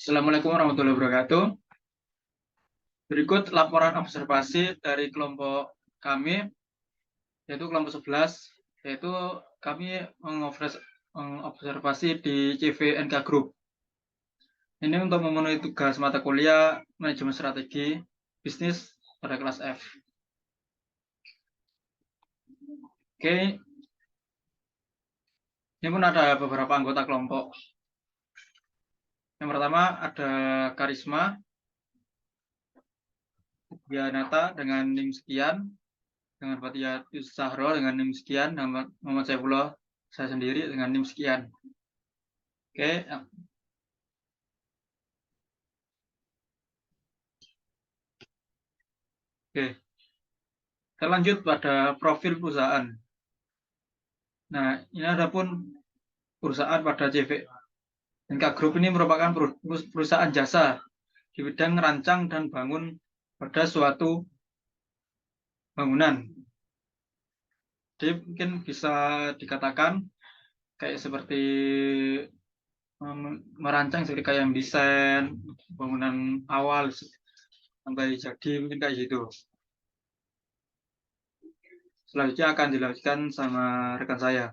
Assalamualaikum warahmatullahi wabarakatuh. Berikut laporan observasi dari kelompok kami, yaitu kelompok 11, yaitu kami mengobservasi di CVNK Group. Ini untuk memenuhi tugas mata kuliah manajemen strategi bisnis pada kelas F. Oke, ini pun ada beberapa anggota kelompok. Yang pertama ada Karisma Dianata dengan NIM sekian, dengan Fatia Yusahro dengan NIM sekian, dan Muhammad Saifullah saya sendiri dengan NIM sekian. Oke. Oke. Kita lanjut pada profil perusahaan. Nah, ini adapun perusahaan pada CVNK Group ini merupakan perusahaan jasa di bidang merancang dan bangun pada suatu bangunan. Jadi mungkin bisa dikatakan kayak seperti merancang seperti kayak desain bangunan awal sampai jadi, mungkin kayak gitu. Selanjutnya akan dilanjutkan sama rekan saya.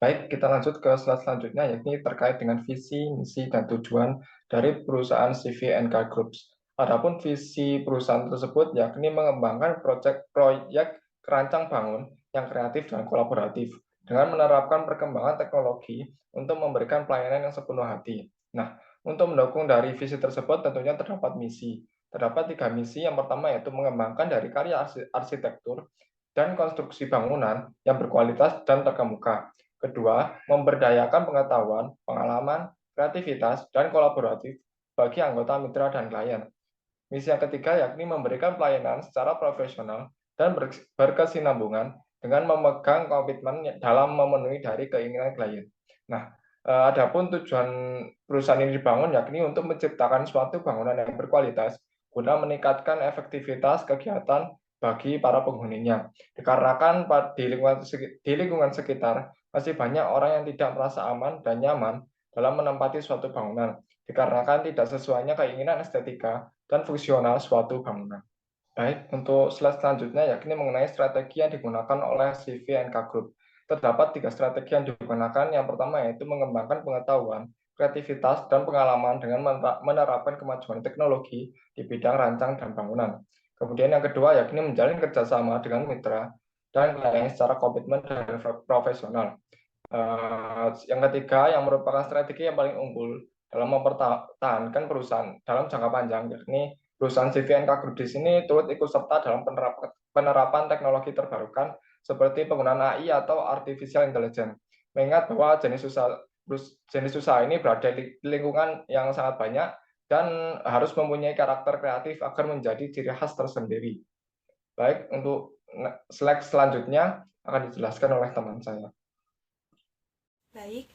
Baik, kita lanjut ke slide selanjutnya, yakni terkait dengan visi, misi, dan tujuan dari perusahaan CVNK Group. Adapun visi perusahaan tersebut yakni mengembangkan proyek kerancang bangun yang kreatif dan kolaboratif dengan menerapkan perkembangan teknologi untuk memberikan pelayanan yang sepenuh hati. Nah, untuk mendukung dari visi tersebut tentunya terdapat misi. Terdapat 3 misi. Yang pertama yaitu mengembangkan dari karya arsitektur dan konstruksi bangunan yang berkualitas dan terkemuka. Kedua, memberdayakan pengetahuan, pengalaman, kreativitas, dan kolaboratif bagi anggota mitra dan klien. Misi yang ketiga yakni memberikan pelayanan secara profesional dan berkesinambungan dengan memegang komitmen dalam memenuhi dari keinginan klien. Nah, adapun tujuan perusahaan ini dibangun yakni untuk menciptakan suatu bangunan yang berkualitas guna meningkatkan efektivitas kegiatan bagi para penghuninya. Dikarenakan di lingkungan sekitar masih banyak orang yang tidak merasa aman dan nyaman dalam menempati suatu bangunan, dikarenakan tidak sesuainya keinginan estetika dan fungsional suatu bangunan. Baik, untuk slide selanjutnya yakni mengenai strategi yang digunakan oleh CVNK Group. Terdapat 3 strategi yang digunakan. Yang pertama yaitu mengembangkan pengetahuan, kreativitas, dan pengalaman dengan menerapkan kemajuan teknologi di bidang rancang dan bangunan. Kemudian yang kedua yakni menjalin kerjasama dengan mitra dan klien secara komitmen dan profesional. Yang ketiga yang merupakan strategi yang paling unggul dalam mempertahankan perusahaan dalam jangka panjang, yakni perusahaan CVNK Group di sini turut ikut serta dalam penerapan teknologi terbarukan seperti penggunaan AI atau artificial intelligence. Mengingat bahwa jenis usaha ini berada di lingkungan yang sangat banyak dan harus mempunyai karakter kreatif agar menjadi ciri khas tersendiri. Baik, untuk slide selanjutnya akan dijelaskan oleh teman saya. Baik,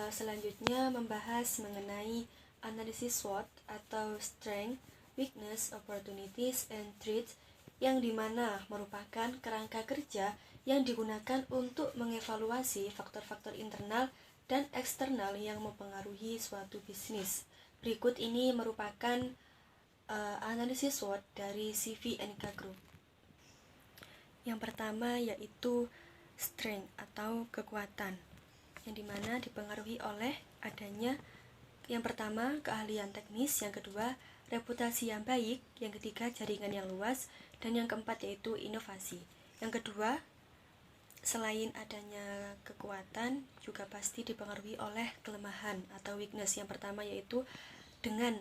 selanjutnya membahas mengenai analisis SWOT atau Strength, Weakness, Opportunities, and Threats, yang dimana merupakan kerangka kerja yang digunakan untuk mengevaluasi faktor-faktor internal dan eksternal yang mempengaruhi suatu bisnis. Berikut ini merupakan analisis SWOT dari CVNK Group. Yang pertama yaitu strength atau kekuatan, yang dimana dipengaruhi oleh adanya yang pertama keahlian teknis, yang kedua reputasi yang baik, yang ketiga jaringan yang luas, dan yang keempat yaitu inovasi. Yang kedua, selain adanya kekuatan juga pasti dipengaruhi oleh kelemahan atau weakness. Yang pertama yaitu dengan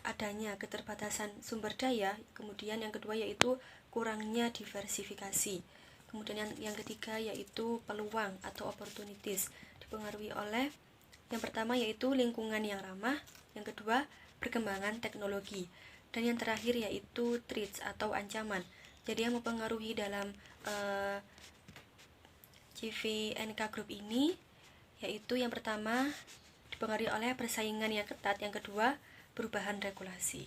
adanya keterbatasan sumber daya, kemudian yang kedua yaitu kurangnya diversifikasi, kemudian yang ketiga yaitu peluang atau opportunities, dipengaruhi oleh yang pertama yaitu lingkungan yang ramah, yang kedua perkembangan teknologi, dan yang terakhir yaitu threats atau ancaman. Jadi yang mempengaruhi dalam CVNK Group ini yaitu yang pertama dipengaruhi oleh persaingan yang ketat, yang kedua perubahan regulasi.